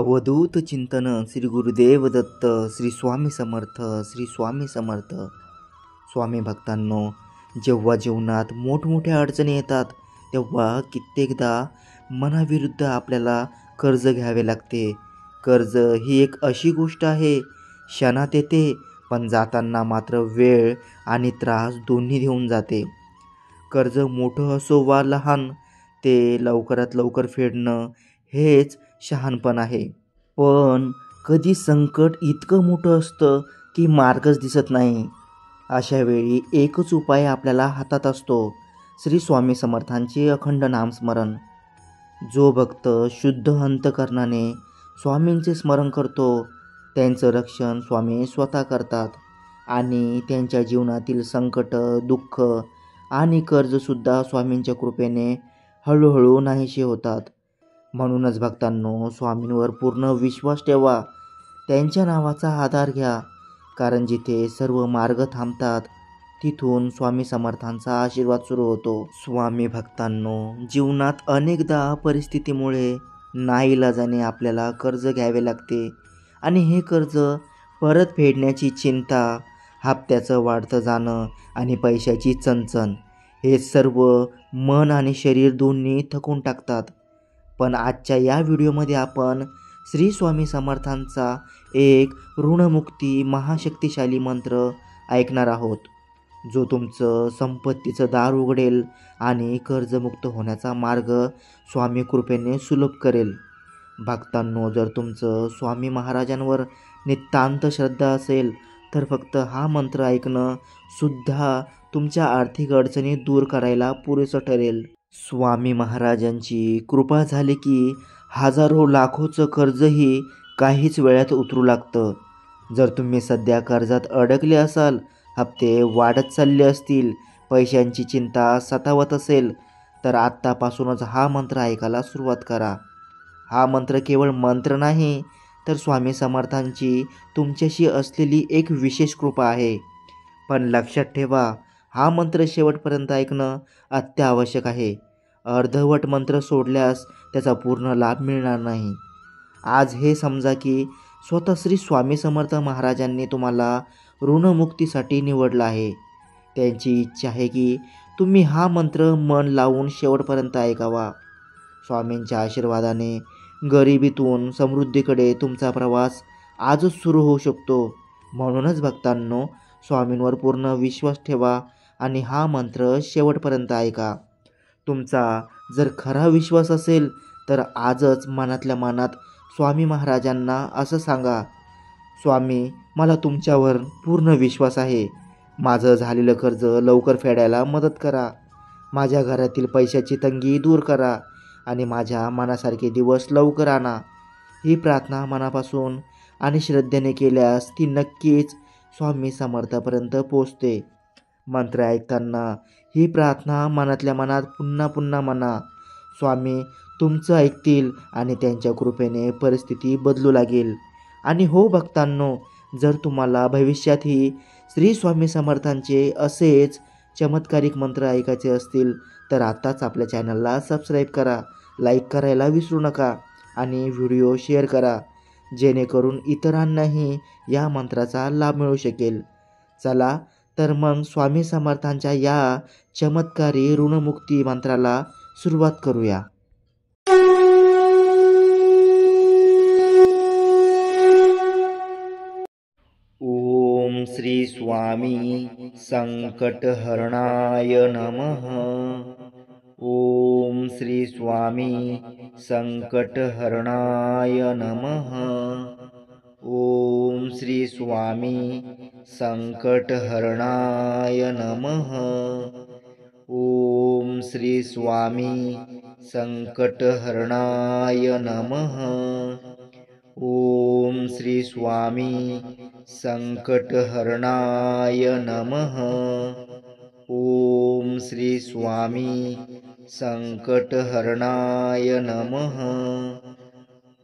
अवधूत चिंतन श्री गुरुदेव दत्त श्री स्वामी समर्थ श्री स्वामी समर्थ. स्वामी भक्तांनो, जेव्हा जीवनात मोठमोठ्या अडचणी येतात तेव्हा कित्येकदा मनाविरुद्ध आपल्याला कर्ज घ्यावे लागते. कर्ज ही एक अशी गोष्ट आहे, क्षणात येते पण जाताना मात्र वेळ आणि त्रास दोन्ही देऊन जाते. कर्ज मोठं असो वा लहान, ते लवकरात लवकर फेडणं हेच शहाणपण आहे. पण कधी संकट इतकं मोठं असतं की मार्गच दिसत नाही. अशा वेळी एकच उपाय आपल्याला हातात असतो, श्री स्वामी समर्थांचे अखंड नामस्मरण. जो भक्त शुद्ध अंतकरणाने स्वामींचे स्मरण करतो त्यांचं रक्षण स्वामी स्वतः करतात आणि त्यांच्या जीवनातील संकट, दुःख आणि कर्जसुद्धा स्वामींच्या कृपेने हळूहळू नाहीसे होतात. म्हणूनच भक्तांनो, स्वामींवर पूर्ण विश्वास ठेवा, त्यांच्या नावाचा आधार घ्या, कारण जिथे सर्व मार्ग थांबतात तिथून स्वामी समर्थांचा आशीर्वाद सुरू होतो. स्वामी भक्तांनो, जीवनात अनेकदा परिस्थितीमुळे नाईलाजाने आपल्याला कर्ज घ्यावे लागते आणि हे कर्ज परत फेडण्याची चिंता, हप्त्याचं वाढतं जाणं आणि पैशाची चणचण हे सर्व मन आणि शरीर दोन्ही थकून टाकतात. पण आजच्या या व्हिडिओमध्ये आपण श्री स्वामी समर्थांचा एक ऋणमुक्ती महाशक्तिशाली मंत्र ऐकणार आहोत, जो तुमचं संपत्तीचं दार उघडेल आणि कर्जमुक्त होण्याचा मार्ग स्वामी कृपेने सुलभ करेल. भक्तांनो, जर तुमचं स्वामी महाराजांवर नितांत श्रद्धा असेल तर फक्त हा मंत्र ऐकणं सुद्धा तुमच्या आर्थिक अडचणी दूर करायला पुरेसं ठरेल. स्वामी महाराजांची कृपा झाली की हजारो लाखोचं कर्जही काहीच वेळात उतरू लागतं. जर तुम्ही सध्या कर्जात अडकले असाल, हप्ते वाढत चालले असतील, पैशांची चिंता सतावत असेल, तर आत्तापासूनच हा मंत्र ऐकायला सुरुवात करा. हा मंत्र केवळ मंत्र नाही, तर स्वामी समर्थांची तुमच्याशी असलेली एक विशेष कृपा आहे. पण लक्षात ठेवा, हा मंत्र शेवटपर्यंत ऐकणं अत्यावश्यक आहे. अर्धवट मंत्र सोडल्यास त्याचा पूर्ण लाभ मिळणार नाही. आज हे समजा की स्वतः श्री स्वामी समर्थ महाराजांनी तुम्हाला ऋणमुक्तीसाठी निवडलं आहे. त्यांची इच्छा आहे की तुम्ही हा मंत्र मन लावून शेवटपर्यंत ऐकावा. स्वामींच्या आशीर्वादाने गरिबीतून समृद्धीकडे तुमचा प्रवास आजच सुरू होऊ शकतो. म्हणूनच भक्तांनो, स्वामींवर पूर्ण विश्वास ठेवा आणि हा मंत्र शेवटपर्यंत ऐका. तुमचा जर खरा विश्वास असेल तर आजच मनातल्या मनात स्वामी महाराजांना असं सांगा, स्वामी, मला तुमच्यावर पूर्ण विश्वास आहे. माझं झालेलं कर्ज लवकर फेडायला मदत करा. माझ्या घरातील पैशाची तंगी दूर करा आणि माझ्या मनासारखे दिवस लवकर आणा. ही प्रार्थना मनापासून आणि श्रद्धेने केल्यास ती नक्कीच स्वामी समर्थापर्यंत पोचते. मंत्र ऐकताना ही प्रार्थना मनातल्या मनात पुन्हा पुन्हा म्हणा. स्वामी तुमचं ऐकतील आणि त्यांच्या कृपेने परिस्थिती बदलू लागेल. आणि हो भक्तांनो, जर तुम्हाला भविष्यातही श्री स्वामी समर्थांचे असेच चमत्कारिक मंत्र ऐकायचे असतील तर आताच आपल्या चॅनलला सबस्क्राईब करा, लाईक करायला विसरू नका आणि व्हिडिओ शेअर करा, जेणेकरून इतरांनाही या मंत्राचा लाभ मिळू शकेल. चला तर मग स्वामी समर्थांच्या या चमत्कारी ऋणमुक्ती मंत्राला सुरुवात करूया. ओम श्री स्वामी संकटहरणाय नमः. ओम श्री स्वामी संकटहरणाय नमः. ओम श्री स्वामी संकटहरणाय नमः. ओम श्री स्वामी संकटहरणाय नमः. ओम श्री स्वामी संकटहरणाय नमः. ओम श्री स्वामी संकटहरणाय नमः.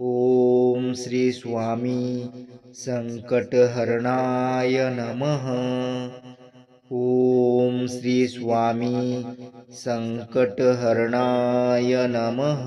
ओम श्री स्वामी संकटहरणाय नमः. ओम श्री स्वामी संकटहरणाय नमः.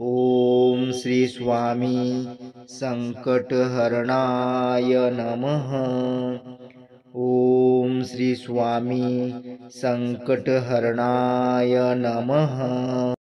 ओम श्री स्वामी संकटहरणाय नमः. ओम श्री स्वामी संकटहरणाय नमः.